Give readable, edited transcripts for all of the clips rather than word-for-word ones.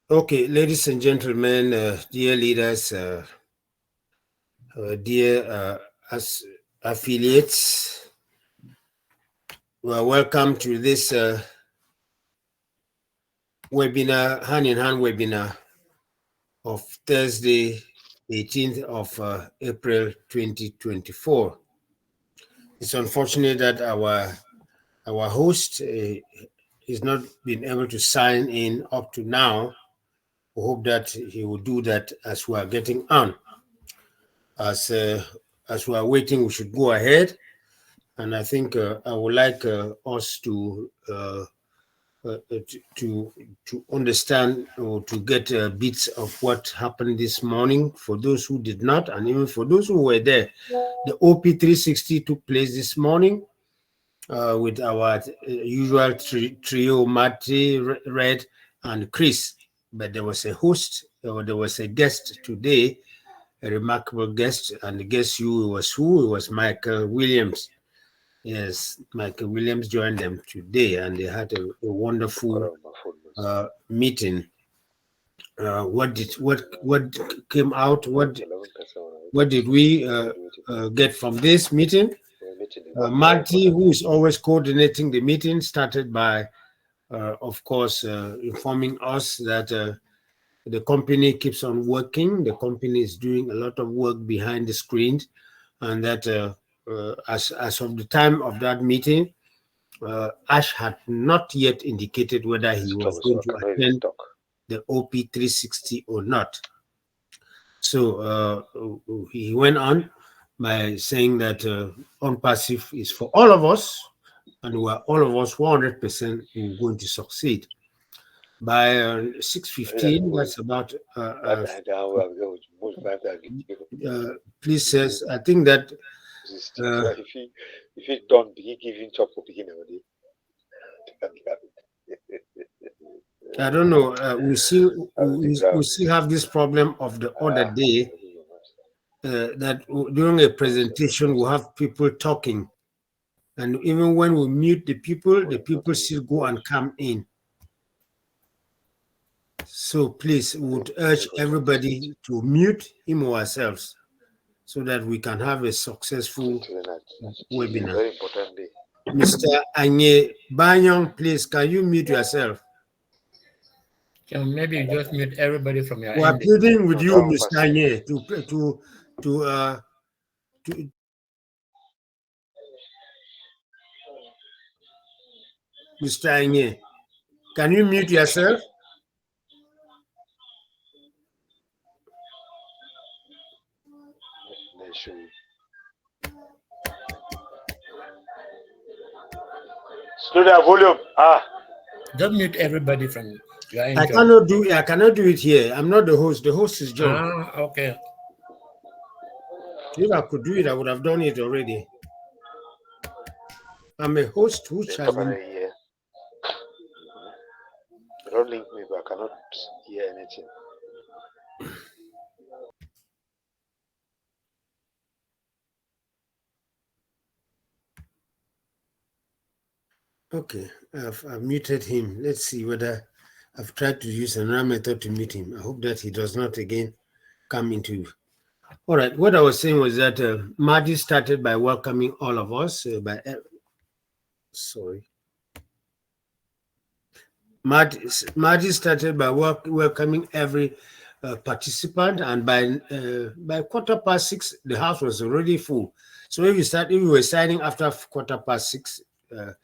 Okay, ladies and gentlemen, dear leaders, dear as affiliates, well, welcome to this webinar, hand-in-hand webinar of Thursday, 18th of April 2024. It's unfortunate that our host is not been able to sign in up to now. We hope that he will do that as we are getting on. As we are waiting, we should go ahead. And I think I would like us to understand or to get bits of what happened this morning for those who did not, and even for those who were there. The OP360 took place this morning with our usual trio, Marty, Red, and Chris. But there was a host, or there was a guest today, a remarkable guest, and the guest was who? It was Michael Williams. Yes, Michael Williams joined them today, and they had a wonderful meeting. What came out? What did we get from this meeting? Marty, who is always coordinating the meeting, started by, of course, informing us that the company keeps on working. The company is doing a lot of work behind the screens, and that as of the time of that meeting, Ash had not yet indicated whether he was going to attend the OP360 or not. So he went on by saying that Onpassive is for all of us, and we are all of us 100% going to succeed. By 6:15, that's about. Please says, I think that. If he don't, he giving chop for beginning already. I don't know. We still have this problem of the other day that during a presentation we have people talking, and even when we mute the people still go and come in. So please, we would urge everybody to mute him or ourselves so that we can have a successful webinar. Very important day. Mr. Anye Banyong, please, can you mute yourself? Maybe you just mute everybody from your end. We're pleading with you, Mr. Anye, to Mr. Anye, can you mute yourself? Slow down volume. Don't mute everybody from your end. I cannot do it here. I'm not the host. The host is John. Okay. If I could do it, I would have done it already. I'm a host who has been. Don't link me, but I cannot hear anything. Okay, I've muted him. Let's see whether I've tried to use another method to mute him. I hope that he does not again come into. All right, what I was saying was that Marty started by welcoming all of us. Marty started by welcoming every participant, and by 6:15, the house was already full. So if we were signing after 6:15.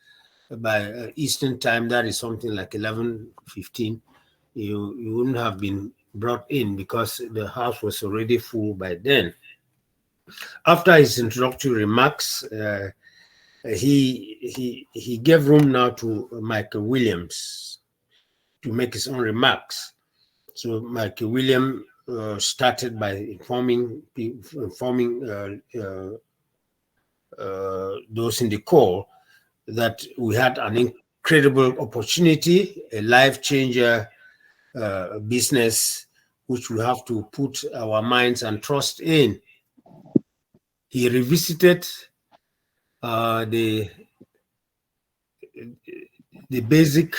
By Eastern time, that is something like 11:15, you wouldn't have been brought in because the house was already full by then. After his introductory remarks, he gave room now to Michael Williams to make his own remarks. So Michael Williams started by informing those in the call that we had an incredible opportunity, a life changer business, which we have to put our minds and trust in. He revisited the basic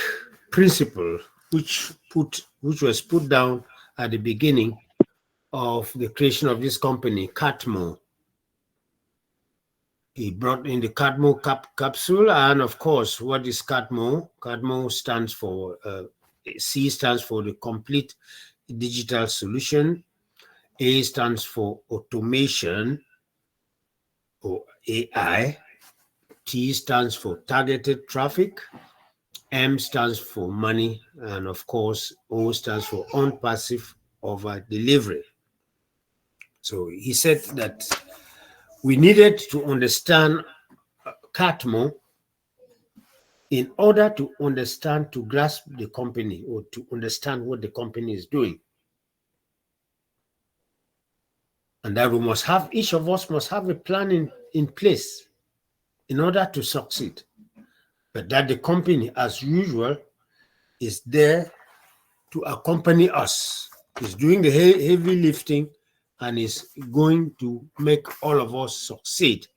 principle, which was put down at the beginning of the creation of this company, Catmo. He brought in the Catmo capsule, and of course, what is Catmo? Catmo stands for C stands for the complete digital solution. A stands for automation or AI. T stands for targeted traffic. M stands for money, and of course, O stands for Onpassive over delivery. So he said that we needed to understand Catmo in order to understand, to grasp the company or to understand what the company is doing. And that we must have, each of us must have a plan in place in order to succeed. But that the company, as usual, is there to accompany us, is doing the heavy lifting, and is going to make all of us succeed.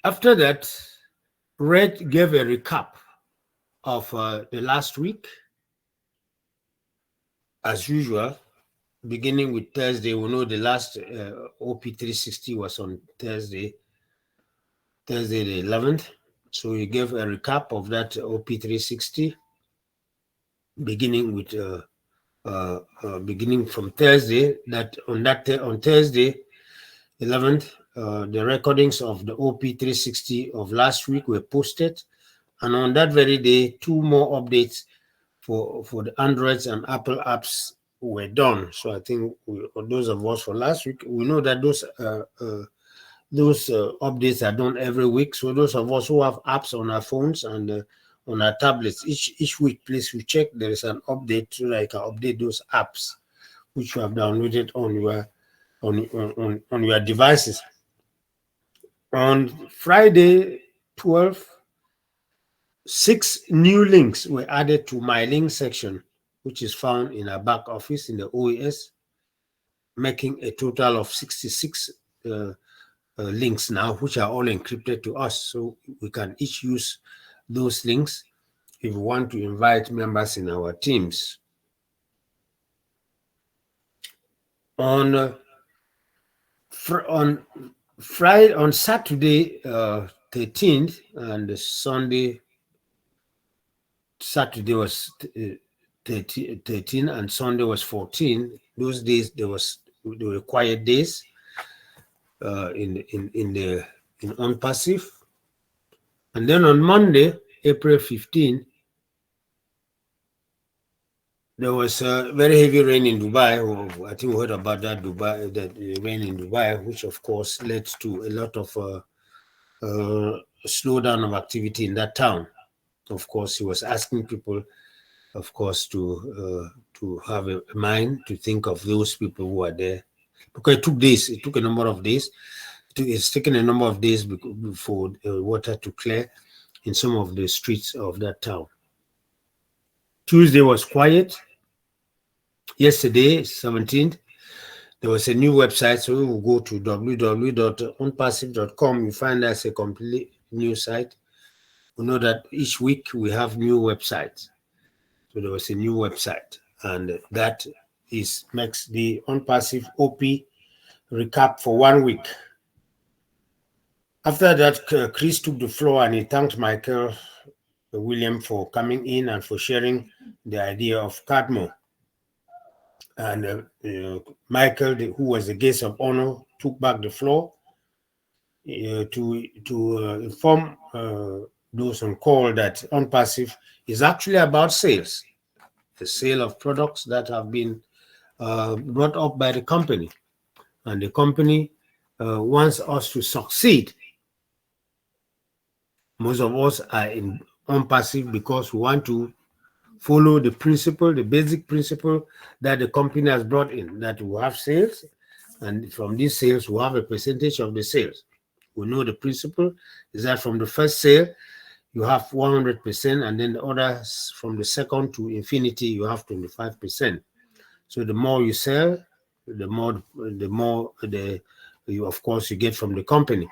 After that, Red gave a recap of the last week. As usual, beginning with Thursday, we know the last OP360 was on Thursday the 11th. So he gave a recap of that OP360, beginning with beginning from Thursday. That on Thursday 11th, the recordings of the OP360 of last week were posted, and on that very day, 2 more updates for the Androids and Apple apps were done. So I think those of us for last week, we know that those updates are done every week. So those of us who have apps on our phones and on our tablets, each week, please we check there is an update so that I can update those apps which you have downloaded on your devices. On Friday 12th, 6 new links were added to my link section, which is found in our back office in the OAS, making a total of 66 links now, which are all encrypted to us. So we can each use those links if we want to invite members in our teams. On Saturday 13th and Sunday, Saturday was 13 and Sunday was 14. Those days there were quiet days in Onpassive. And then on Monday, April 15, there was very heavy rain in Dubai. I think we heard about that rain in Dubai, which of course led to a lot of slowdown of activity in that town. Of course, he was asking people, of course, to have a mind to think of those people who are there, because it took days. It took a number of days. It's taken a number of days for water to clear in some of the streets of that town. Tuesday was quiet. Yesterday, 17th, there was a new website. So we will go to www.onpassive.com. You find that's a completely new site. We know that each week we have new websites. So there was a new website, and that makes the Onpassive OP recap for 1 week. After that, Chris took the floor and he thanked Michael William for coming in and for sharing the idea of Catmo. And Michael, who was the guest of honor, took back the floor to inform those on call that Onpassive is actually about sales, the sale of products that have been brought up by the company. And the company wants us to succeed. Most of us are in Onpassive because we want to follow the principle, the basic principle that the company has brought in, that we have sales, and from these sales, we have a percentage of the sales. We know the principle is that from the first sale, you have 100%, and then the others from the second to infinity, you have 25%. So the more you sell, the more you of course you get from the company.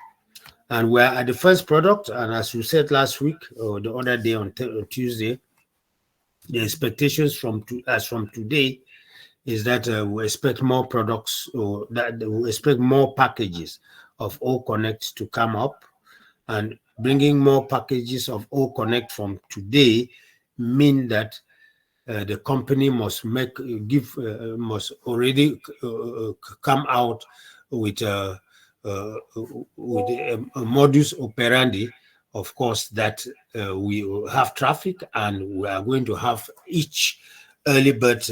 And we're at the first product. And as we said last week or the other day on Tuesday, the expectations from today is that we expect more products, or that we expect more packages of O Connect to come up. And bringing more packages of O Connect from today mean that the company must must already come out with a modus operandi, of course, that we have traffic, and we are going to have each early bird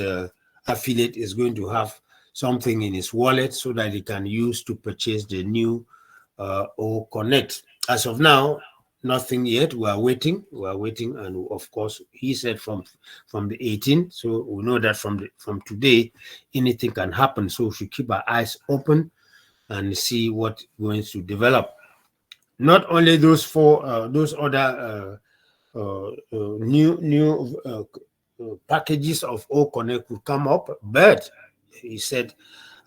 affiliate is going to have something in his wallet so that he can use to purchase the new O Connect. As of now, nothing yet. We are waiting, and of course, he said from the 18th. So we know that from today, anything can happen. So we should keep our eyes open and see what's going to develop. Not only those those other new packages of O Connect will come up, but he said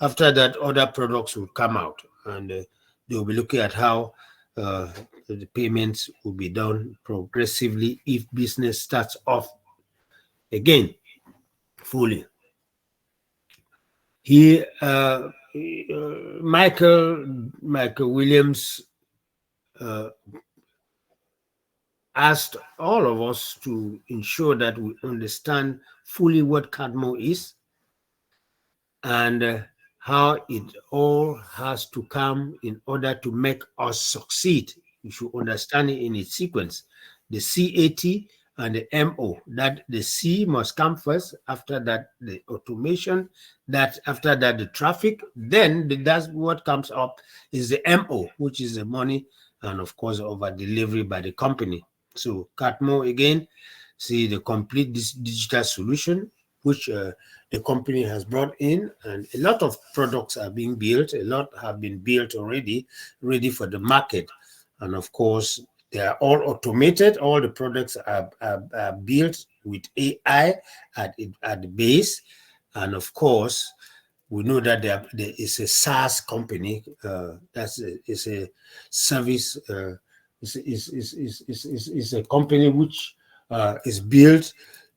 after that, other products will come out, and they'll be looking at how the payments will be done progressively if business starts off again fully. He Michael Williams asked all of us to ensure that we understand fully what CADMO is and how it all has to come in order to make us succeed. You should understand it in its sequence. The CAT and the MO, that the C must come first, after that the automation, that after that the traffic, then that's what comes up is the MO, which is the money, and of course over delivery by the company. So CATMO again, see the complete digital solution which the company has brought in, and a lot of products are being built. A lot have been built already, ready for the market, and of course they are all automated. All the products are built with AI at the base, and of course we know that there is a SaaS company. Is a service. Is a company which is built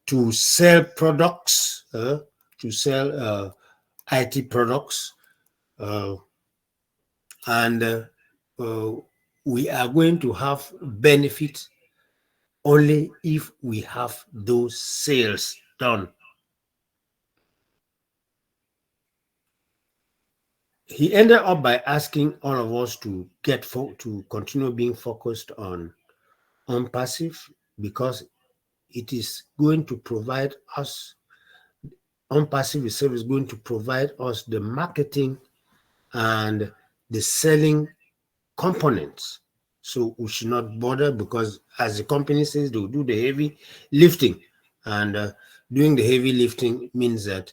to sell products, to sell IT products, and we are going to have benefit only if we have those sales done. He ended up by asking all of us to to continue being focused on Onpassive, because it is going to provide us, Onpassive itself is going to provide us the marketing and the selling components. So we should not bother, because as the company says, they'll do the heavy lifting, and doing the heavy lifting means that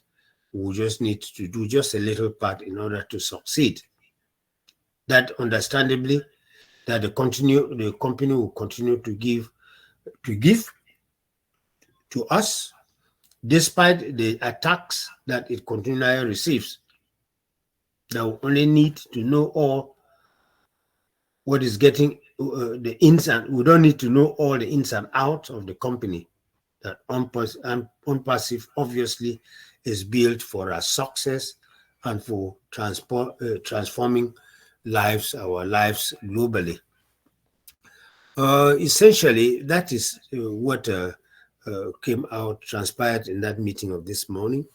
we just need to do just a little part in order to succeed. That understandably, that the company will continue to give to us despite the attacks that it continually receives. That we only need to know all what is getting the ins and we don't need to know all the ins and outs of the company. That Onpassive obviously is built for our success and for transforming our lives globally. Essentially, that is what transpired in that meeting of this morning.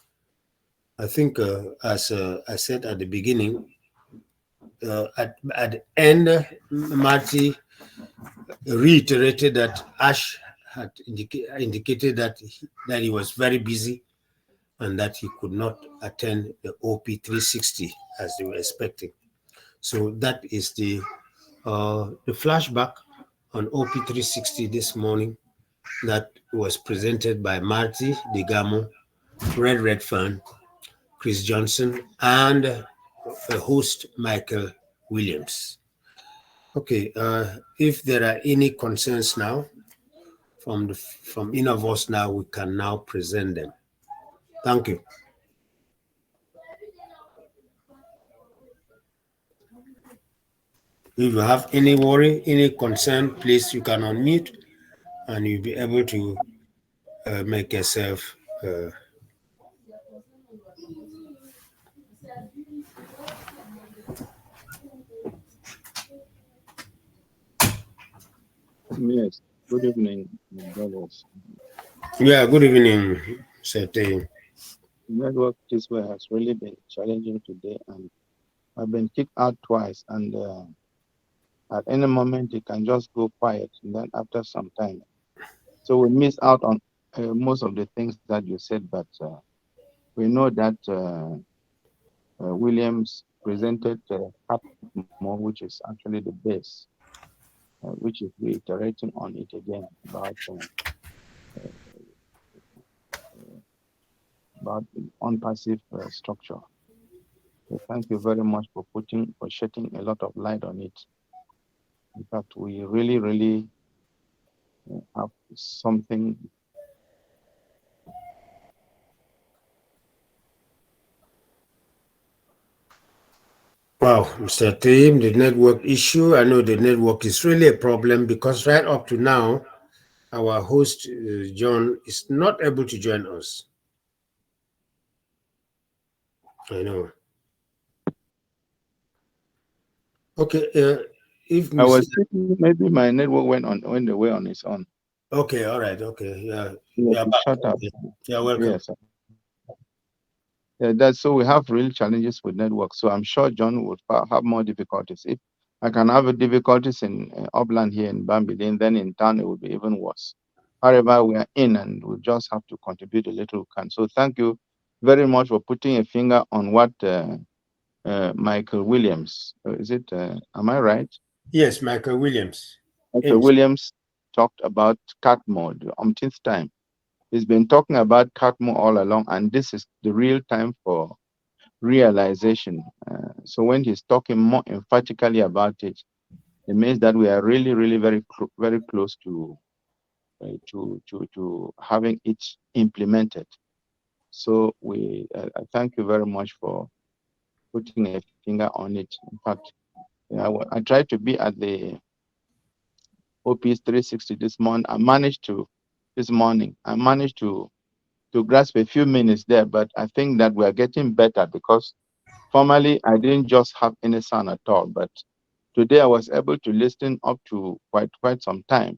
I think, as I said at the beginning, at the end, Marty reiterated that Ash had indicated that he was very busy and that he could not attend the OP 360 as they were expecting. So that is the flashback on OP 360 this morning that was presented by Marty Digamo, Red Fan, Chris Johnson, and the host Michael Williams. Okay, if there are any concerns now from any of us now, we can now present them. Thank you. If you have any worry, any concern, please you can unmute and you'll be able to make yourself. Yes, good evening, my brothers. Yeah, good evening, Sete. Network this way has really been challenging today, and I've been kicked out twice. And at any moment, it can just go quiet, and then after some time, so we miss out on most of the things that you said. But we know that Williams presented Patmore, which is actually the base, which is reiterating on it again about Onpassive structure. So thank you very much for shedding a lot of light on it. In fact, we really have something. Wow, Mr. Tim, the network issue. I know the network is really a problem because right up to now, our host, John, is not able to join us. I know. Okay, if I Mr. was thinking maybe my network went away on its own. Okay, all right, okay, yeah, Yes, yeah, it back. shut up. Okay. Yeah, welcome. Yes. Yeah, that's so we have real challenges with network. So I'm sure John would have more difficulties. If I can have difficulties in upland here in Bambi, then in town it would be even worse. However, we are in and we just have to contribute a little we can. So thank you very much for putting a finger on what Michael Williams, is it, am I right? Yes, Michael Williams. Michael Ames. Williams talked about cat mode umpteenth time. He's been talking about cat mode all along, and this is the real time for realization. So when he's talking more emphatically about it, it means that we are really very close to having it implemented. So I thank you very much for putting a finger on it. In fact, I tried to be at the OPS 360 this morning. This morning. I managed to grasp a few minutes there, but I think that we are getting better because formerly I didn't just have any sound at all, but today I was able to listen up to quite some time.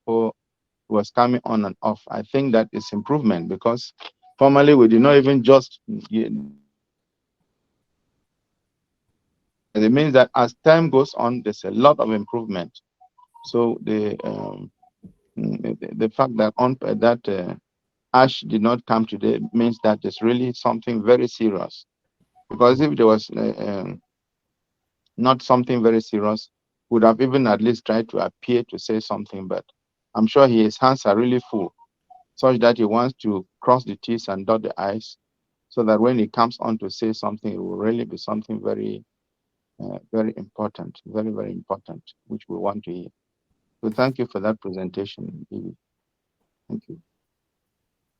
So it was coming on and off. I think that is improvement because formerly we did not even just. It means that as time goes on, there's a lot of improvement. So the fact that Ash did not come today means that there's really something very serious. Because if there was not something very serious, would have even at least tried to appear to say something. But I'm sure his hands are really full, such that he wants to cross the T's and dot the I's, so that when he comes on to say something, it will really be something very important, very important, which we want to hear. So thank you for that presentation, Bibi. Thank you.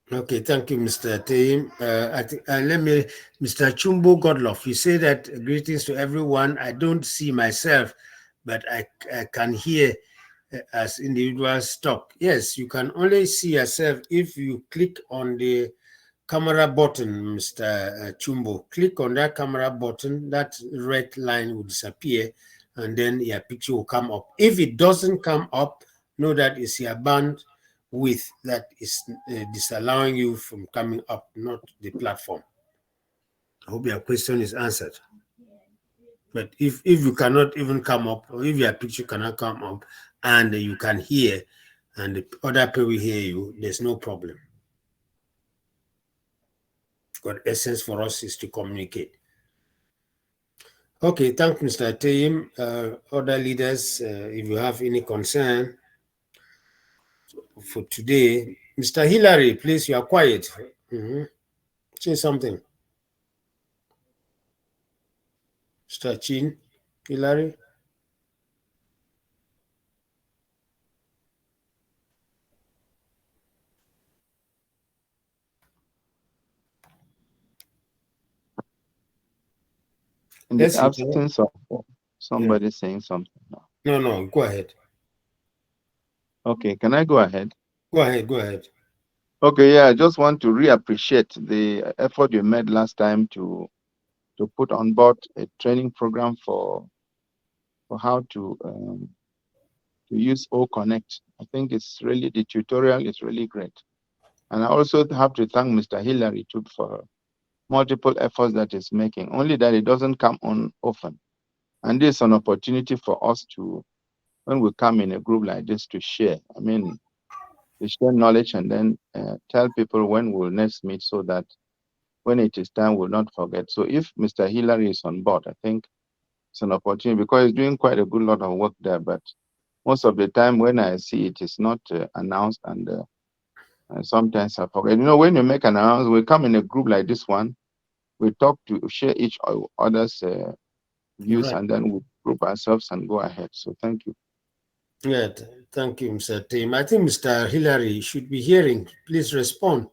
Okay, thank you, Mr. Tim. I think let me, Mr. Chumbo Godloff. You say that greetings to everyone. I don't see myself, but I can hear as individuals talk. Yes, you can only see yourself if you click on the camera button, Mr. Chumbo. Click on that camera button, that red line will disappear, and then your picture will come up. If it doesn't come up, know that it's your bandwidth that is disallowing you from coming up, not the platform. I hope your question is answered. But if you cannot even come up, or if your picture cannot come up, and you can hear, and the other people hear you, there's no problem. But essence for us is to communicate. Okay, thank Mr. Tim. Other leaders, if you have any concern for today, Mr. Hillary, please, you are quiet. Say something. Mr. Chin, Hillary. In the Yes, you can. absence of somebody saying something now. No, go ahead. Okay, can I go ahead? Go ahead. Okay, yeah, I just want to reappreciate the effort you made last time to put on board a training program for how to use O Connect. I think it's really, the tutorial is really great. And I also have to thank Mr. Hillary too for multiple efforts that he's making, only that it doesn't come on often. And this is an opportunity for us to, when we come in a group like this, to share. I mean, to share knowledge and then tell people when we'll next meet so that when it is time, we'll not forget. So if Mr. Hillary is on board, I think it's an opportunity because he's doing quite a good lot of work there. But most of the time when I see it, it's not announced, and sometimes I forget. You know, when you make an announcement, we come in a group like this one, we talk to share each other's views, Right. and then we group ourselves and go ahead. So thank you. Yeah, thank you, Mr. Tim. I think Mr. Hillary should be hearing. Please respond.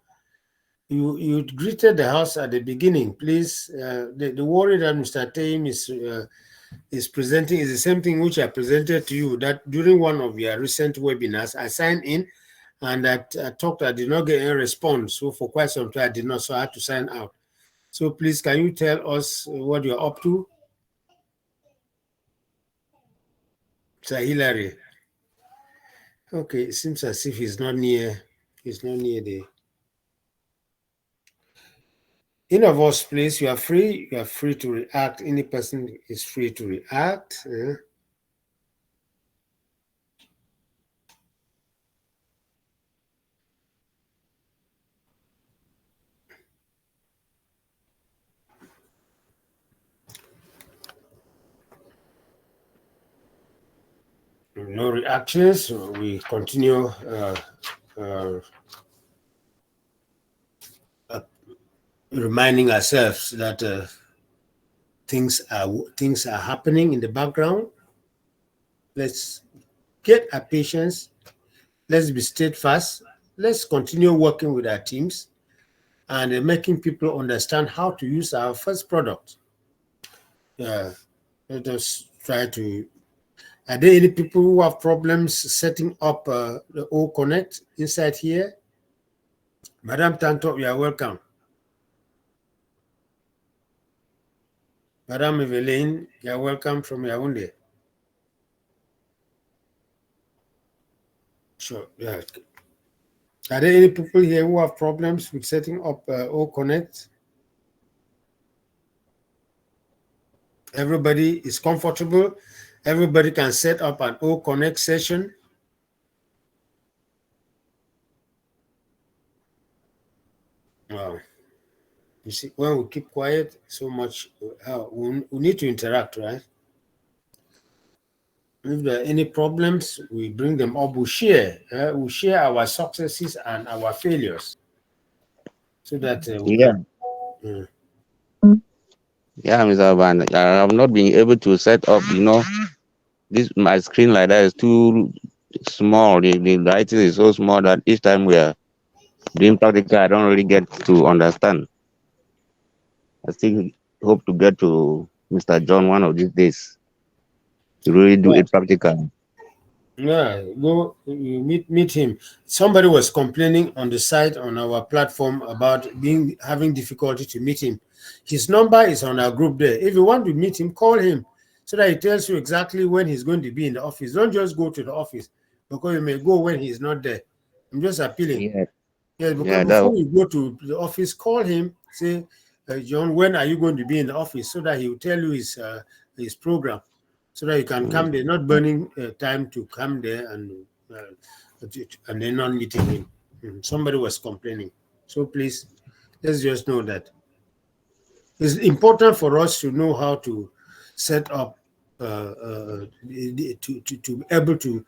You greeted the house at the beginning. Please, the worry that Mr. Tim is presenting is the same thing which I presented to you, that during one of your recent webinars, I signed in and I talked, I did not get any response. So for quite some time, I did not, so I had to sign out. So please, can you tell us what you're up to? Mr. Hillary. Okay, it seems as if he's not near the. Any of us, please, you are free to react. Any person is free to react. No reactions. So we continue reminding ourselves that things are happening in the background. Let's get our patience. Let's be steadfast. Let's continue working with our teams and making people understand how to use our first product. Let us try to. Are there any people who have problems setting up the O Connect inside here? Madam Tanto, you are welcome. Madam Eveline, you are welcome from Yaoundé. Sure. Yeah. Are there any people here who have problems with setting up O Connect? Everybody is comfortable. Everybody can set up an O Connect session. Wow. You see, when we keep quiet so much, we need to interact, right? If there are any problems, we bring them up. We share our successes and our failures, so that we can. Yeah, Mr. Van, I have not been able to set up, this my screen like that is too small. The writing is so small that each time we are doing practical, I don't really get to understand. I still hope to get to Mr. John one of these days to really do it practical. Yeah, go you meet him. Somebody was complaining on the site on our platform about having difficulty to meet him. His number is on our group there. If you want to meet him, call him so that he tells you exactly when he's going to be in the office. Don't just go to the office because you may go when he's not there. I'm just appealing. Yeah. Yes, because Yeah, before you go to the office, call him. Say, John, when are you going to be in the office? So that he will tell you his program, so that you can come there, not burning time to come there and then not meeting him. Somebody was complaining. So please, let's just know that it's important for us to know how to set up to be able to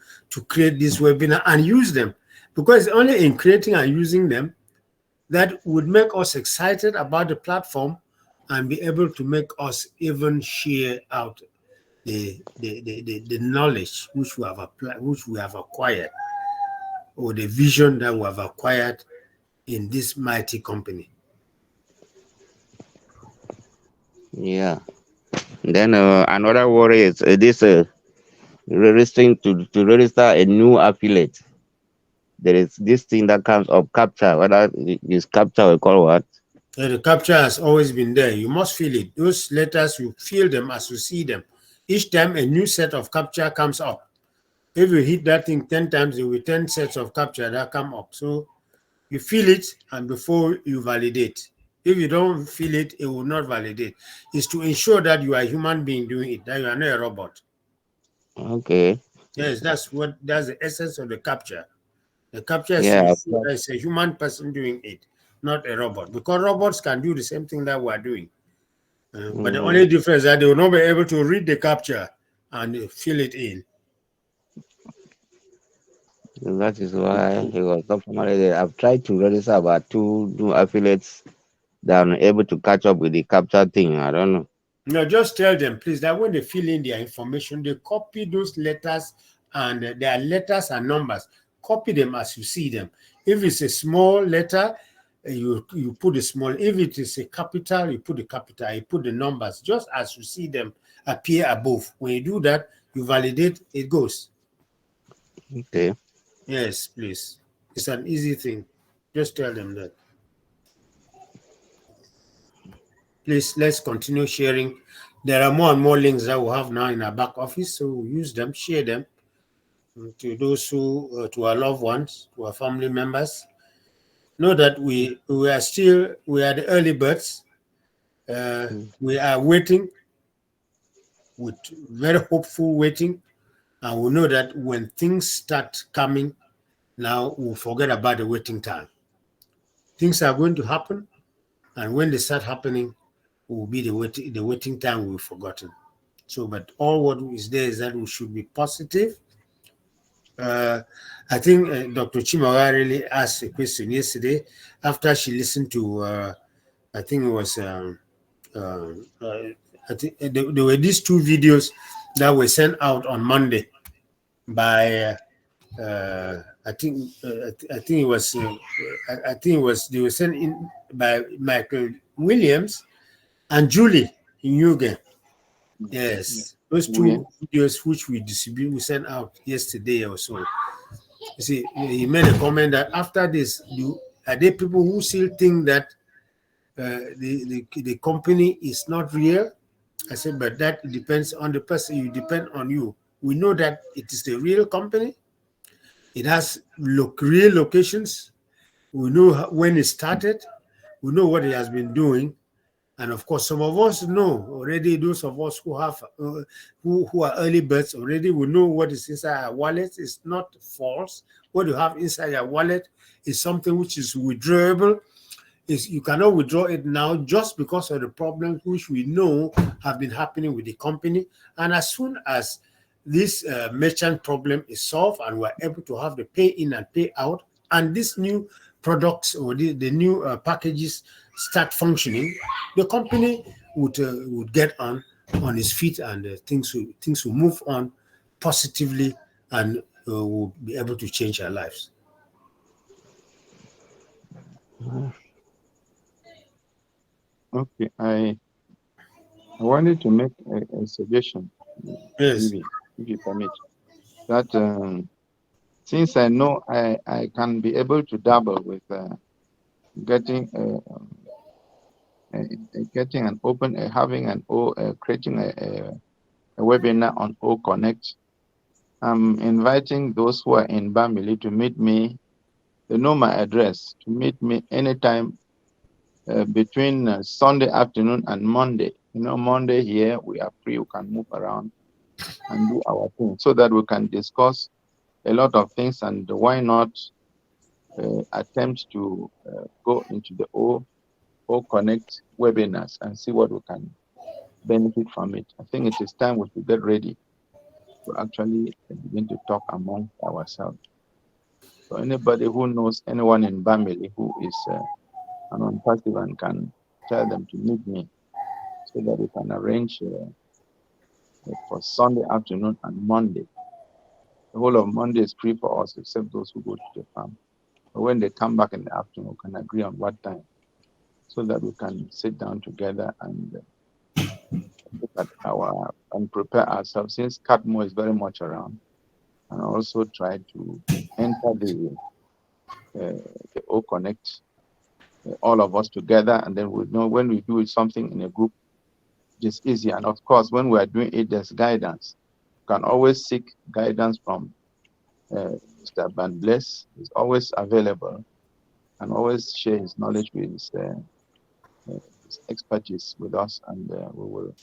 create this webinar and use them, because only in creating and using them that would make us excited about the platform and be able to make us even share out the knowledge which we have applied, which we have acquired, or the vision that we have acquired in this mighty company. Yeah. Then another worry is this registering to register a new affiliate. There is this thing that comes up capture. Whether this capture we call what? The capture has always been there. You must feel it. Those letters, you feel them as you see them. Each time a new set of capture comes up. If you hit that thing 10 times, there will be 10 sets of capture that come up. So you feel it, and before you validate. If you don't feel it, it will not validate. It's to ensure that you are a human being doing it, that you are not a robot. Okay. Yes, that's the essence of the capture. The capture is to Yeah. ensure that it's a human person doing it, not a robot. Because robots can do the same thing that we're doing. But the only difference is that they will not be able to read the capture and fill it in. That is why he was not formally there. I've tried to register about two new affiliates that are able to catch up with the capture thing. I don't know. No, just tell them, please, that when they fill in their information, they copy those letters, and their letters and numbers. Copy them as you see them. If it's a small letter, you put the small. If it is a capital, you put the capital. You put the numbers just as you see them appear above. When you do that, you validate. It goes. Okay. Yes, please. It's an easy thing. Just tell them that. Please, let's continue sharing. There are more and more links that we have now in our back office, so we use them, share them to those who, to our loved ones, to our family members. Know that we are the early birds. We are waiting with very hopeful waiting, and we know that when things start coming, now we'll forget about the waiting time. Things are going to happen, and when they start happening, will be the waiting time we've forgotten. So, but all what is there is that we should be positive. I think Dr. Chimawa really asked a question yesterday after she listened to, I think it was, I think there were these two videos that were sent out on Monday by, I think it was, I think it was, they were sent in by Michael Williams and Julie in Yuga. Yes, those two videos which we sent out yesterday or so. You see, he made a comment that after this, are there people who still think that the company is not real? I said, but that depends on the person. You depend on you. We know that it is the real company. It has real locations. We know when it started. We know what it has been doing. And of course, some of us know already. Those of us who have who are early birds already, we know what is inside our wallet. It's not false. What you have inside your wallet is something which is withdrawable. Is you cannot withdraw it now just because of the problems which we know have been happening with the company. And as soon as this merchant problem is solved and we're able to have the pay in and pay out, and these new products or the new packages start functioning, the company would get on its feet, and things will move on positively, and will be able to change our lives. Okay, I wanted to make a suggestion, Yes. maybe, if you permit, that since I know I can be able to dabble with getting getting an open, having an O, creating a webinar on O Connect. I'm inviting those who are in Bamili to meet me. They know my address, to meet me anytime between Sunday afternoon and Monday. You know, Monday here we are free, we can move around and do our thing so that we can discuss a lot of things. And why not attempt to go into the O Connect webinars and see what we can benefit from it. I think it is time we should get ready to actually begin to talk among ourselves. So anybody who knows anyone in Bamili who is an Onpassive and can tell them to meet me so that we can arrange for Sunday afternoon and Monday. The whole of Monday is free for us except those who go to the farm. But when they come back in the afternoon, we can agree on what time so that we can sit down together and look at our and prepare ourselves since Catmo is very much around, and also try to enter the O Connect, all of us together, and then we know when we do something in a group, it's easy. And of course, when we are doing it, there's guidance. You can always seek guidance from Mr. Van Bless. He's always available and always share his knowledge with his expertise with us, and we will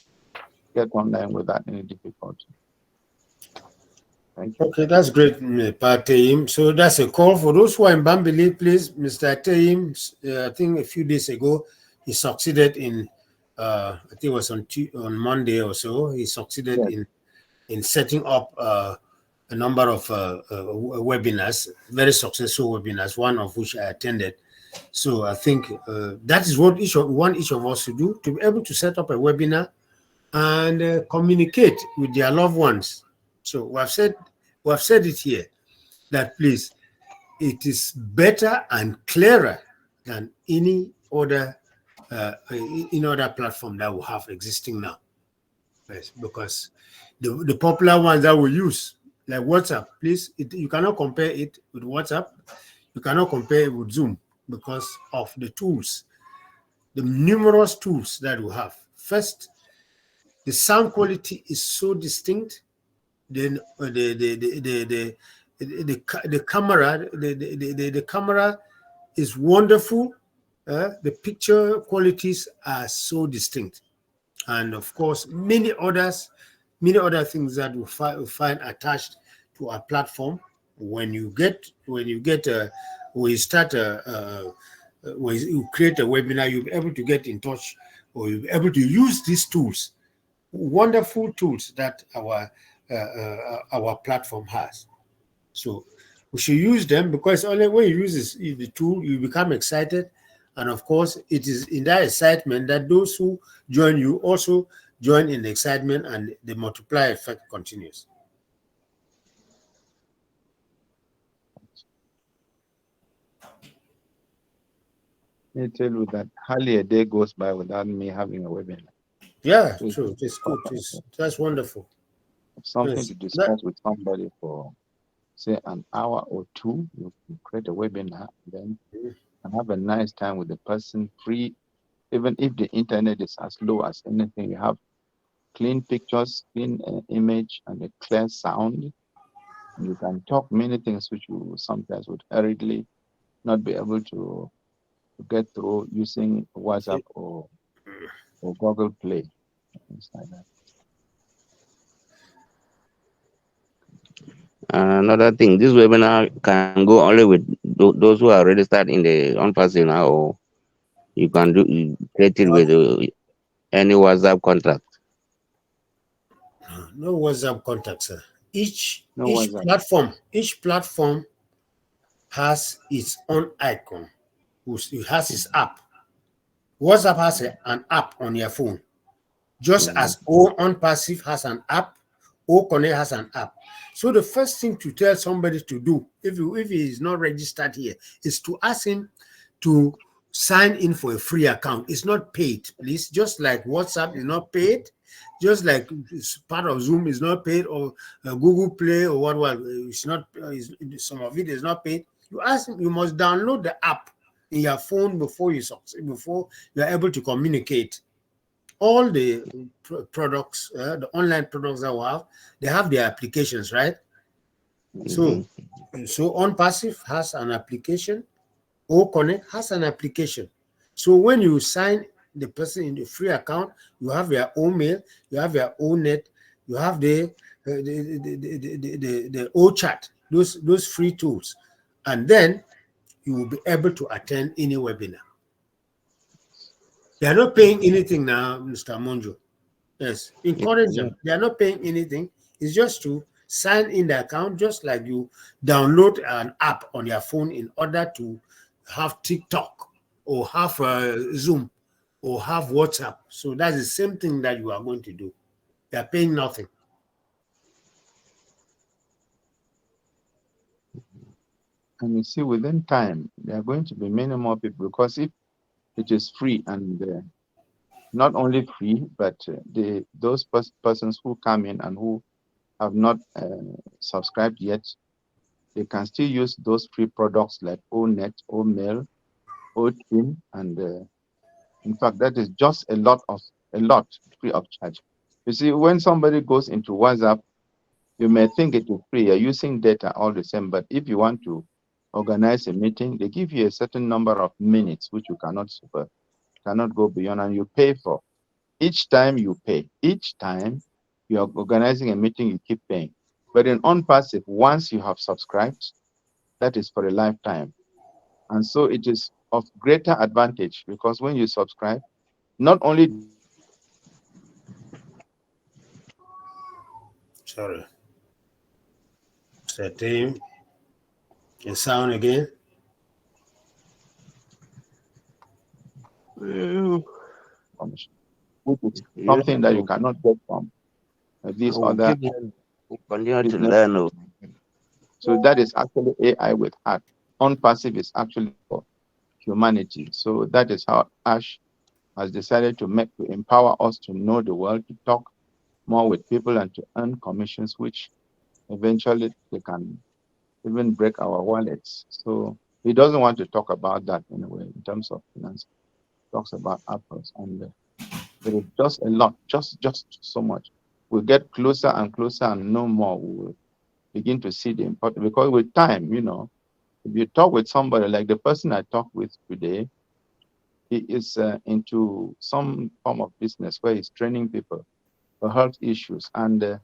get online without any difficulty. Thank you. Okay, that's great, Mr. Team. So that's a call for those who are in Bambili, please. Mr. Team, I think a few days ago, he succeeded in, I think it was on Monday or so, he succeeded in setting up a number of webinars, very successful webinars, one of which I attended. So I think that is what each of us to do, to be able to set up a webinar and communicate with their loved ones. So we have said it here that please, it is better and clearer than any other platform that we have existing now. Yes, because the popular ones that we use, like WhatsApp, please, you cannot compare it with WhatsApp. You cannot compare it with Zoom because of the tools, the numerous tools that we have. First, the sound quality is so distinct. Then the camera, the camera is wonderful. The picture qualities are so distinct, and of course, many other things that we find attached to our platform. When you create a webinar, you'll be able to get in touch, or you'll be able to use these tools, wonderful tools that our platform has. So we should use them, because only when you use the tool, you become excited. And of course, it is in that excitement that those who join you also join in the excitement, and the multiplier effect continues. I tell you that hardly a day goes by without me having a webinar. Yeah, true. It's good. That's wonderful. Something Yes. to discuss with somebody for, say, an hour or two. You create a webinar, then and have a nice time with the person, free. Even if the internet is as low as anything, you have clean pictures, clean image, and a clear sound. You can talk many things which you sometimes would hurriedly not be able to get through using WhatsApp or Google Play, things like that. Another thing, this webinar can go only with those who are registered in the Onpassive now, or you can create it with any WhatsApp contact. No WhatsApp contacts, sir. Each platform has its own icon. It has its app. WhatsApp has an app on your phone, just as Onpassive has an app, Connect has an app. So the first thing to tell somebody to do, if he is not registered here, is to ask him to sign in for a free account. It's not paid, please. Just like WhatsApp is not paid, just like part of Zoom is not paid, or Google Play or what it's not. Some of it is not paid. You ask him. You must download the app in your phone before you are able to communicate. All the products, the online products that we have, they have their applications, right? So Onpassive has an application. Connect has an application. So when you sign the person in the free account, you have your own mail, you have your own net, you have the chat, those free tools, and then you will be able to attend any webinar. They are not paying anything now, Mr. Monjo. Yes, encourage them. They are not paying anything. It's just to sign in the account, just like you download an app on your phone in order to have TikTok or have Zoom or have WhatsApp. So that's the same thing that you are going to do. They are paying nothing. And you see, within time, there are going to be many more people, because if it is free and not only free, but those persons who come in and who have not subscribed yet, they can still use those free products like ONet, OMail, OTIN, and in fact, that is just a lot free of charge. You see, when somebody goes into WhatsApp, you may think it is free. You're using data all the same, but if you want to organize a meeting, they give you a certain number of minutes which you cannot go beyond, and you pay for. Each time you pay, each time you are organizing a meeting, you keep paying. But in Onpassive, once you have subscribed, that is for a lifetime. And so it is of greater advantage because when you subscribe, not only Sorry. Setting the sound again. which is something that you cannot get from these other Continue to business. learn. Oh. So that is actually AI with heart. Onpassive is actually for humanity. So that is how Ash has decided to empower us to know the world, to talk more with people, and to earn commissions, which eventually they can even break our wallets. So he doesn't want to talk about that anyway in terms of finance. He talks about apples, and there is just a lot, just so much. We'll get closer and closer and know more. We will begin to see the importance, because with time, if you talk with somebody like the person I talked with today, he is into some form of business where he's training people for health issues, and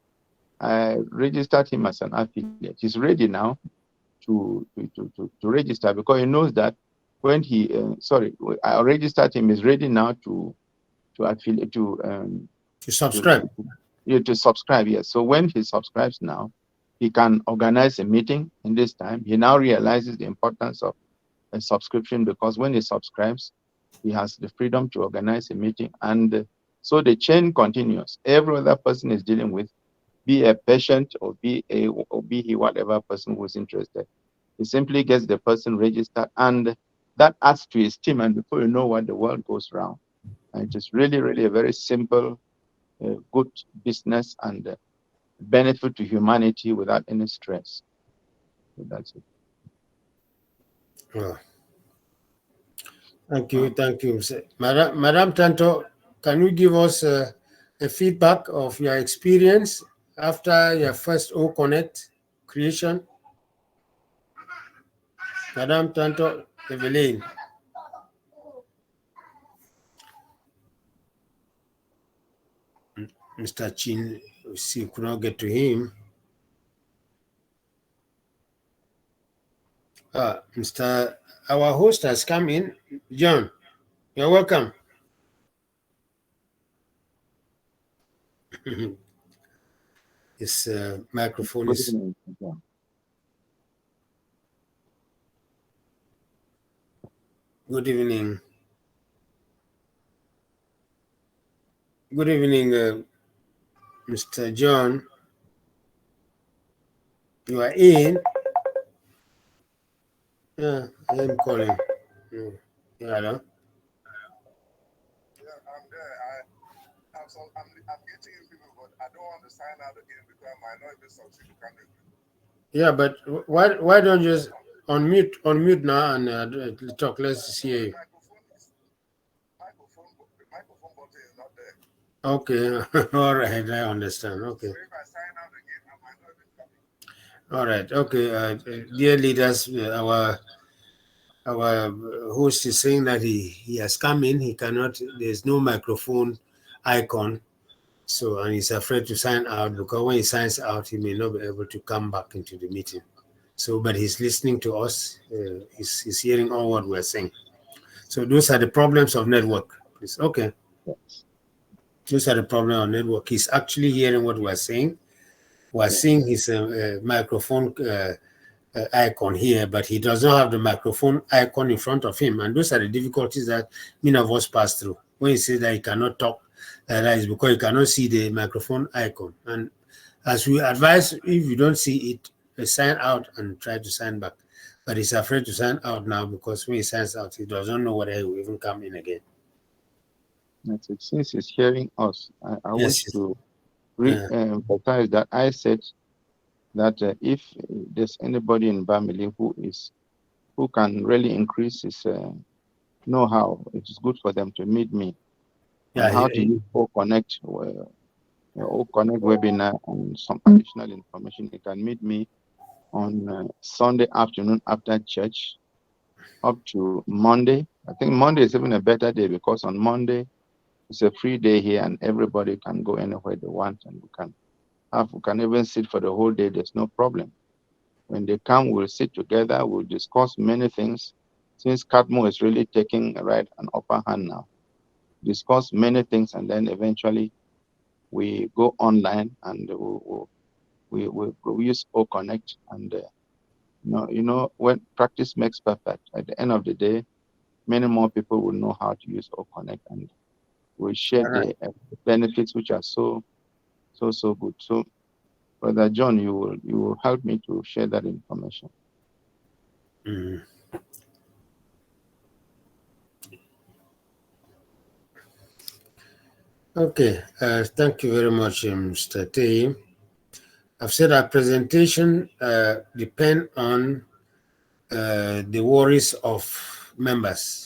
I registered him as an affiliate. He's ready now to register, because he knows that when I registered him, he's ready now to affiliate to subscribe. To subscribe. Yes. So when he subscribes now, he can organize a meeting in this time. He now realizes the importance of a subscription, because when he subscribes, he has the freedom to organize a meeting, and so the chain continues. Every other person is dealing with, be a patient or be he whatever person who's interested. He simply gets the person registered, and that adds to his team. And before you know what, the world goes round. And it is really, really a very simple, good business and benefit to humanity without any stress. So that's it. Oh. Thank you, Madam Tanto. Can you give us a feedback of your experience after your first O Connect creation? Madam Tanto Evelyn. Mr. Chin, we could not get to him. Our host has come in. John, you're welcome. His microphone is. Good evening. Good evening, Mr. John. You are in. Yeah, I am calling. Yeah, hello. Yeah, I'm there. I'm getting in people, but I don't want to sign out again because I might not even succeed to come in. Yeah, but why don't you just unmute now and talk? Let's hear you. The microphone button is not there. Okay, all right, I understand. Okay. So if I sign out again, I might not even come in. All right. Okay. Dear leaders, our host is saying that he has come in. He cannot. There's no microphone icon, so and he's afraid to sign out, because when he signs out, he may not be able to come back into the meeting. So, but he's listening to us. He's hearing all what we're saying. So those are the problems of network. Please. Okay. Those are the problems of network. He's actually hearing what we're saying. We're seeing his microphone icon here, but he does not have the microphone icon in front of him. And those are the difficulties that many of us pass through. When he says that he cannot talk, that is because he cannot see the microphone icon. And as we advise, if you don't see it, sign out and try to sign back. But he's afraid to sign out now, because when he signs out, he doesn't know whether he will even come in again. Since he's hearing us, I wish Yes. to Yeah. re-emphasize that I said that if there's anybody in Bamili who can really increase his know-how, it is good for them to meet me on Yeah. how to use O-Connect, O-Connect webinar and some additional information. You can meet me on Sunday afternoon after church up to Monday. I think Monday is even a better day because on Monday it's a free day here and everybody can go anywhere they want, and we can even sit for the whole day. There's no problem. When they come, we'll sit together, we'll discuss many things. Since Catmo is really taking an upper hand now, discuss many things, and then eventually we go online and we use O Connect, and when practice makes perfect. At the end of the day, many more people will know how to use O Connect, and we share All right. the benefits, which are so good. So, Brother John, you will help me to share that information. Mm. Okay. Thank you very much, Mr. Tay. I've said our presentation depend on the worries of members.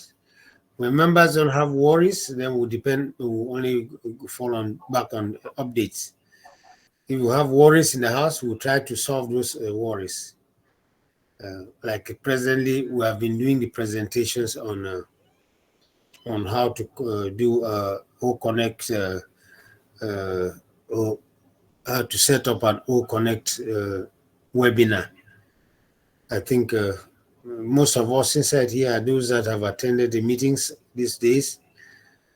When members don't have worries, then we'll only fall on back on updates. If you have worries in the house, we'll try to solve those worries. Like presently, we have been doing the presentations on how to do O Connect, or how to set up an O Connect webinar. I think most of us inside here are those that have attended the meetings these days.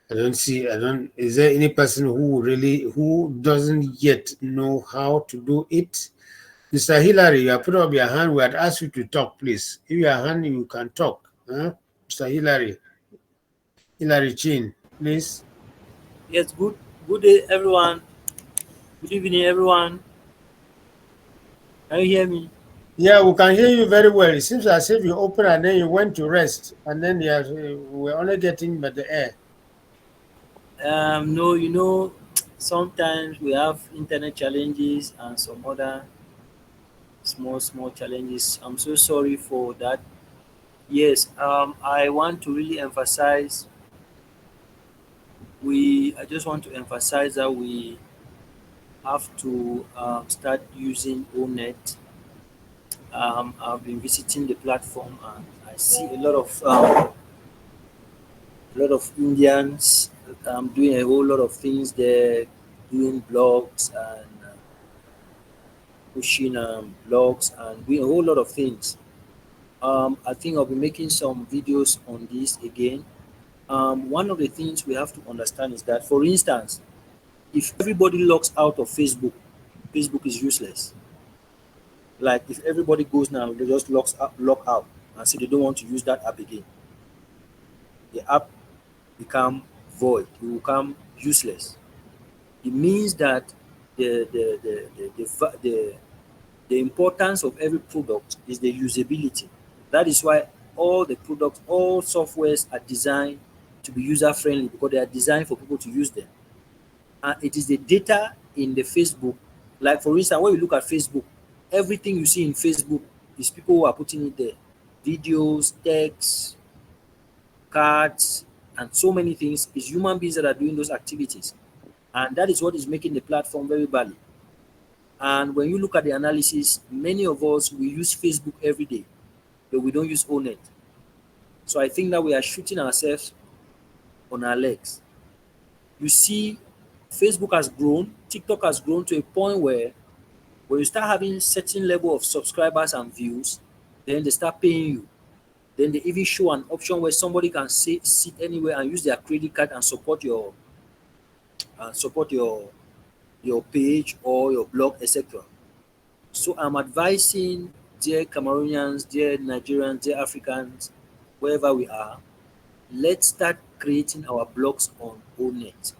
Is there any person who doesn't yet know how to do it? Mr. Hillary, you have put up your hand. We had asked you to talk, please. If you are hand, you can talk. Huh? Mr. Hillary Chin, please. Yes, good day, everyone. Good evening, everyone. Can you hear me? Yeah, we can hear you very well. It seems as if you opened and then you went to rest, and then we're only getting but the air. No, sometimes we have internet challenges and some other small challenges. I'm so sorry for that. Yes, I want to really emphasize. I just want to emphasize that we have to start using ONET. I've been visiting the platform and I see a lot of Indians doing a whole lot of things there, doing blogs and pushing blogs and doing a whole lot of things. I think I'll be making some videos on this again. One of the things we have to understand is that, for instance, if everybody logs out of Facebook, Facebook is useless. Like if everybody goes now, they just log out and say they don't want to use that app again, the app become void. It will become useless. It means that the importance of every product is the usability. That is why all softwares are designed to be user friendly because they are designed for people to use them. And it is the data in the Facebook, like for instance, when you look at Facebook, everything you see in Facebook is people who are putting it there. Videos, text, cards, and so many things is human beings that are doing those activities. And that is what is making the platform very valid. And when you look at the analysis, many of us we use Facebook every day, but we don't use ONET. So I think that we are shooting ourselves on our legs. You see, Facebook has grown, TikTok has grown to a point where when you start having certain level of subscribers and views, then they start paying you. Then they even show an option where somebody can sit anywhere and use their credit card and support your page or your blog, etc. So I'm advising dear Cameroonians, dear Nigerians, dear Africans, wherever we are, let's start creating our blogs on ONET.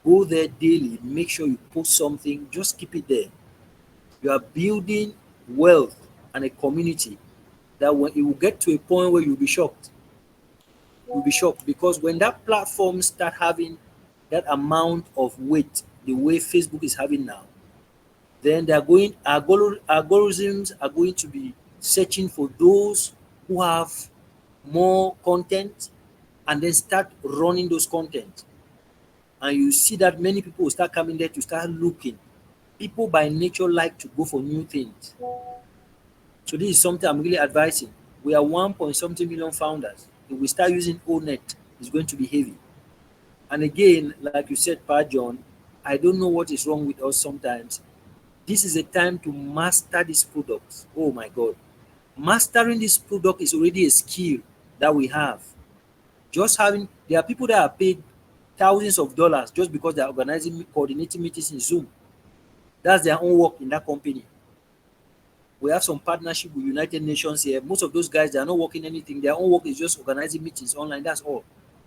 Go there daily, make sure you post something, just keep it there. You are building wealth and a community that when it will get to a point where you'll be shocked. you'll be shocked, because when that platform start having that amount of weight, the way Facebook is having now, then algorithms are going to be searching for those who have more content, and then start running those content. And you see that many people will start coming there to start looking. People by nature like to go for new things. So this is something I'm really advising. We are 1 point something million founders. If we start using ONET, it's going to be heavy. And again, like you said, Pa John, I don't know what is wrong with us sometimes. This is a time to master these products. Oh my God. Mastering this product is already a skill that we have. Just having, there are people that are paid thousands of dollars just because they're organizing, coordinating meetings in Zoom. That's their own work in that company. We have some partnership with United Nations here. Most of those guys, they are not working anything. Their own work is just organizing meetings online. That's all.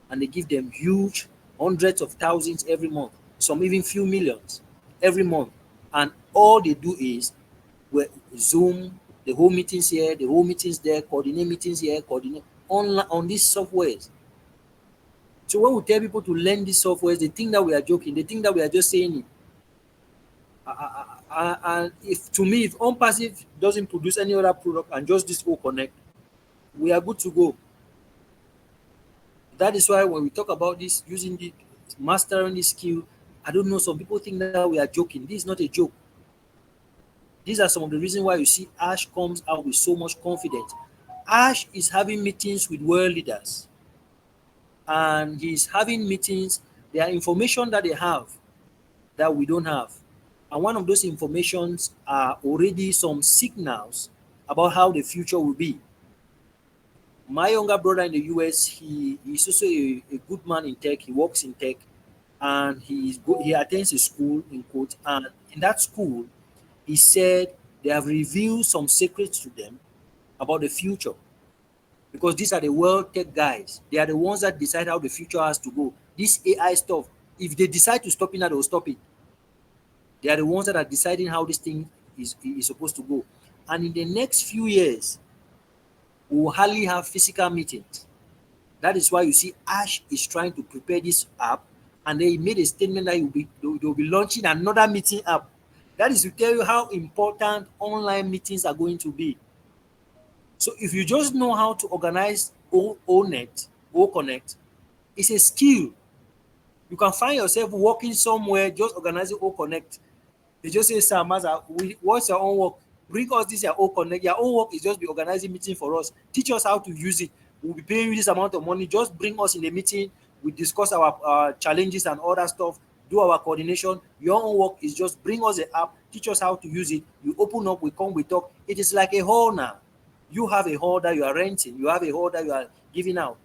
And they give them huge hundreds of thousands every month, some even few millions every month. And all they do is Zoom, the whole meetings here, the whole meetings there, coordinate meetings here, coordinate online on these softwares. So when we tell people to learn these softwares, they think that we are joking. They think that we are just saying it. And if to me, if Onpassive doesn't produce any other product and just this whole connect, we are good to go. That is why when we talk about this, using the mastering this skill, I don't know, some people think that we are joking. This is not a joke. These are some of the reasons why you see Ash comes out with so much confidence. Ash is having meetings with world leaders, and he's having meetings. There are information that they have that we don't have. And one of those informations are already some signals about how the future will be. My younger brother in the US, he's also a good man in tech. He works in tech, and he attends a school in quote. And in that school, he said they have revealed some secrets to them about the future, because these are the world tech guys. They are the ones that decide how the future has to go. This AI stuff, if they decide to stop it now, they will stop it. They are the ones that are deciding how this thing is supposed to go. And in the next few years, we will hardly have physical meetings. That is why you see Ash is trying to prepare this app, and they made a statement that they'll be launching another meeting app. That is to tell you how important online meetings are going to be. So if you just know how to organize ONET, OConnect, it's a skill. You can find yourself working somewhere just organizing OConnect. They just say, Sir Maza, what's your own work? Bring us this your OConnect. Your own work is just be organizing meeting for us. Teach us how to use it. We'll be paying you this amount of money. Just bring us in the meeting. We discuss our challenges and other stuff. Do our coordination. Your own work is just bring us the app. Teach us how to use it. You open up, we come, we talk. It is like a hall now. You have a hall that you are renting. You have a hall that you are giving out.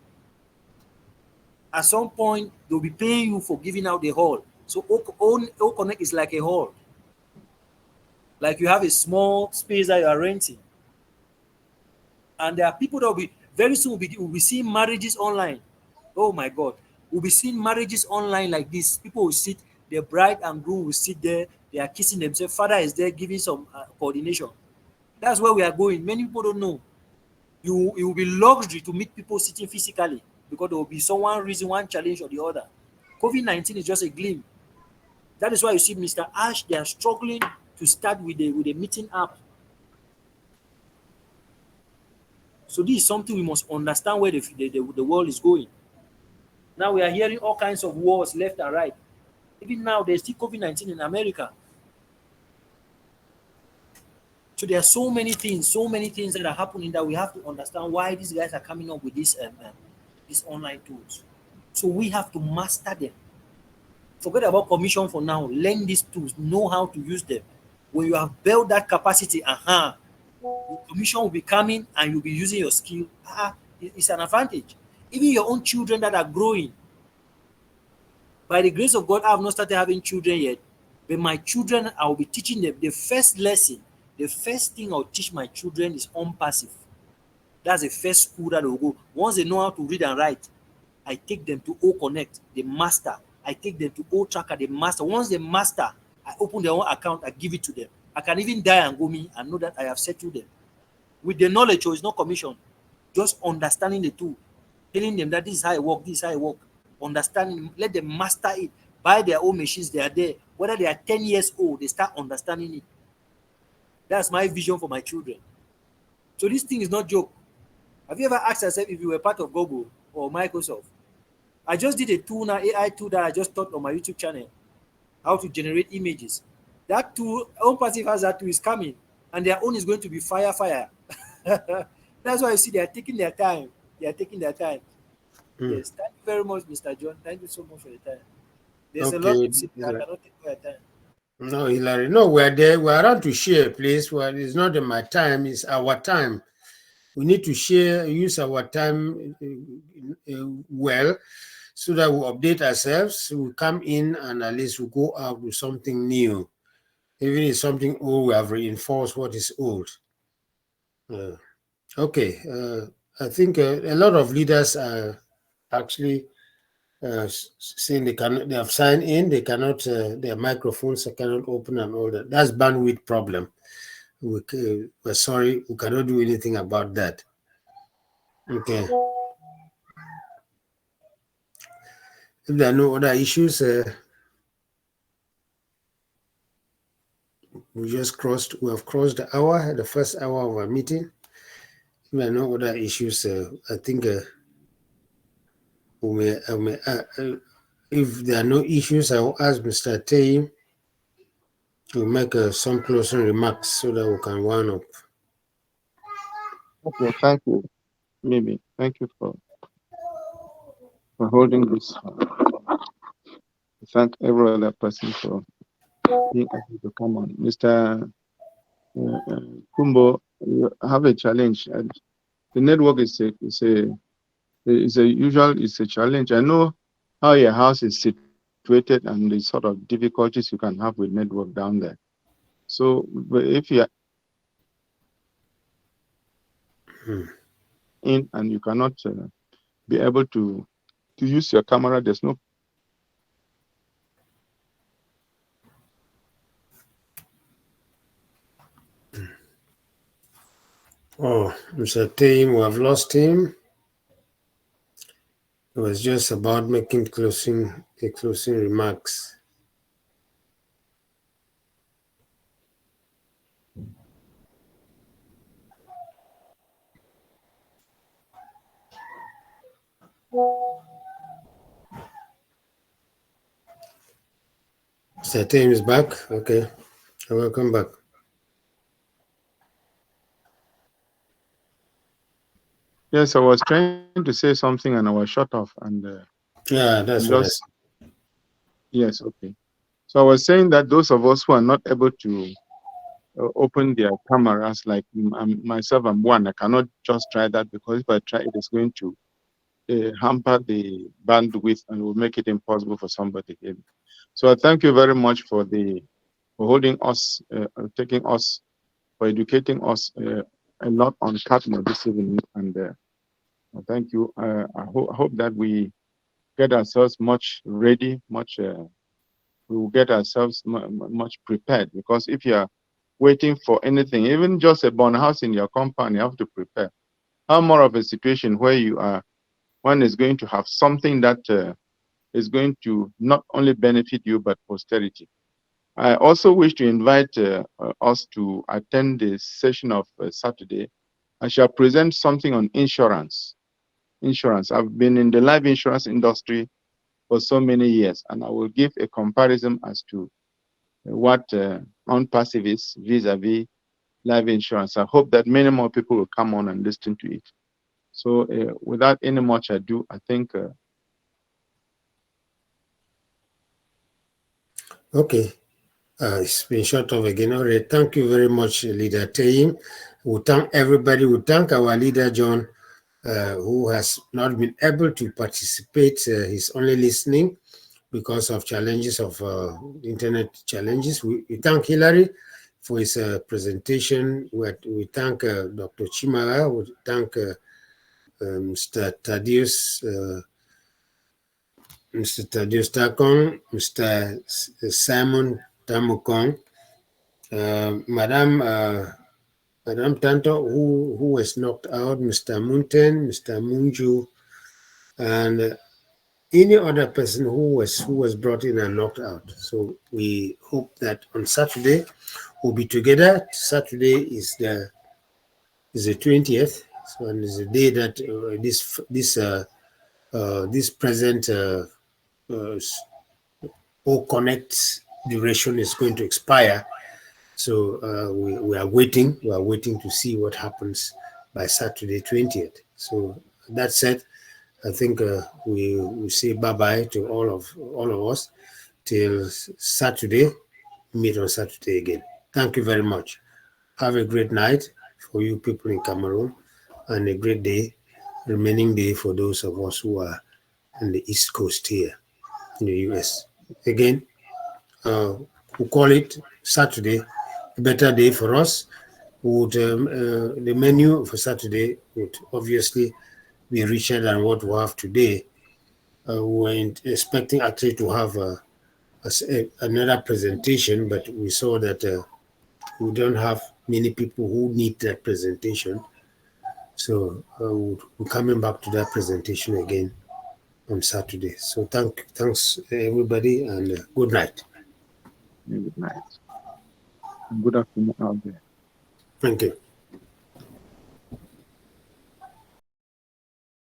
At some point, they'll be paying you for giving out the hall. So OConnect is like a hall. Like you have a small space that you are renting. And there are people that will be, very soon we'll be seeing marriages online. Oh my God. We'll be seeing marriages online like this. People will sit, the bride and groom will sit there. They are kissing themselves. Father is there giving some coordination. That's where we are going. Many people don't know. It will be luxury to meet people sitting physically, because there will be one reason, one challenge or the other. COVID-19 is just a glimpse. That is why you see Mr. Ash, they are struggling to start with a meeting app. So this is something we must understand where the world is going. Now we are hearing all kinds of wars left and right. Even now, there's still COVID-19 in America. So there are so many things that are happening that we have to understand why these guys are coming up with these online tools. So we have to master them. Forget about commission for now. Learn these tools, know how to use them. When you have built that capacity, commission will be coming and you'll be using your skill. It's an advantage. Even your own children that are growing. By the grace of God, I have not started having children yet. But my children, I will be teaching them the first lesson. The first thing I'll teach my children is Onpassive. That's the first school that they'll go. Once they know how to read and write, I take them to OConnect, the master. I take them to O-Tracker, the master. Once they master, I open their own account, I give it to them. I can even die and go me and know that I have settled them. With the knowledge, it's not commission. Just understanding the tool. telling them that this is how I work, this is how I work, understanding, let them master it, buy their own machines, they are there. Whether they are 10 years old, they start understanding it. That's my vision for my children. So this thing is not joke. Have you ever asked yourself if you were part of Google or Microsoft? I just did a tool now, AI tool that I just taught on my YouTube channel, how to generate images. That tool, Onpassive has that tool, is coming, and their own is going to be fire. That's why you see they are taking their time. They are taking their time. Yes, thank you very much, Mr. John. Thank you so much for your time. There's a lot Okay. to say, but I cannot take your time. No, Hilary. No, we're there. We're around to share, please. Well, it's not my time, it's our time. We need to share, use our time well, so that we update ourselves. We come in and at least we go out with something new. Even if it's something old, we have reinforced what is old. Okay. I think a lot of leaders are actually saying they have signed in, they cannot, their microphones cannot open and all that. That's bandwidth problem. We're sorry, we cannot do anything about that. Okay. If there are no other issues, we have crossed the hour, the first hour of our meeting. If there are no other issues, I think if there are no issues, I will ask Mr. Tay to make some closing remarks so that we can wind up. Okay, thank you. Maybe. Thank you for holding this. Thank every other person for being able to come on. Mr. Kumbo, you have a challenge. The network is a challenge. I know how your house is situated and the sort of difficulties you can have with network down there. So, but if you are in and you cannot be able to use your camera, there's no. Oh, Mr. Team, we have lost him. It was just about making closing remarks. Mr. Team is back. Okay, welcome back. Yes, I was trying to say something and I was shut off and. Yeah, that's what I said. Yes, okay. So I was saying that those of us who are not able to open their cameras, like myself, I'm one. I cannot just try that because if I try, it is going to hamper the bandwidth and will make it impossible for somebody to hear me. So I thank you very much for holding us, taking us, for educating us a lot on Catmo this evening. And thank you. I hope that we get ourselves much ready, we will get ourselves much prepared, because if you are waiting for anything, even just a born house in your compound, you have to prepare. How more of a situation where one is going to have something that is going to not only benefit you but posterity. I also wish to invite us to attend the session of Saturday. I shall present something on insurance. I've been in the life insurance industry for so many years, and I will give a comparison as to what Onpassive is vis-a-vis life insurance. I hope that many more people will come on and listen to it. So without any much ado, I think. Okay. It's been short of again already. Thank you very much, Leader Team. We thank everybody. We thank our leader, John, who has not been able to participate. He's only listening because of challenges of internet challenges. We thank Hilary for his presentation. We thank Dr. Chimara. We thank Mr. Thaddeus Takong, Mr. Simon Tamukong, Madame Tanto, who was knocked out, Mr. Munten, Mr. Munju, and any other person who was brought in and knocked out. So we hope that on Saturday we'll be together. Saturday is the 20th, so and is the day that this present O Connect duration is going to expire. So we are waiting. We are waiting to see what happens by Saturday 20th. So that said, I think we say bye-bye to all of us till Saturday. Meet on Saturday again. Thank you very much. Have a great night for you people in Cameroon, and a great day, remaining day for those of us who are on the East Coast here in the US. Again, we call it Saturday, a better day for us. Would the menu for Saturday would obviously be richer than what we have today. We were expecting actually to have another presentation, but we saw that we don't have many people who need that presentation. So we're coming back to that presentation again on Saturday. So thanks everybody, and good night. Good night. Good afternoon out there. Thank you.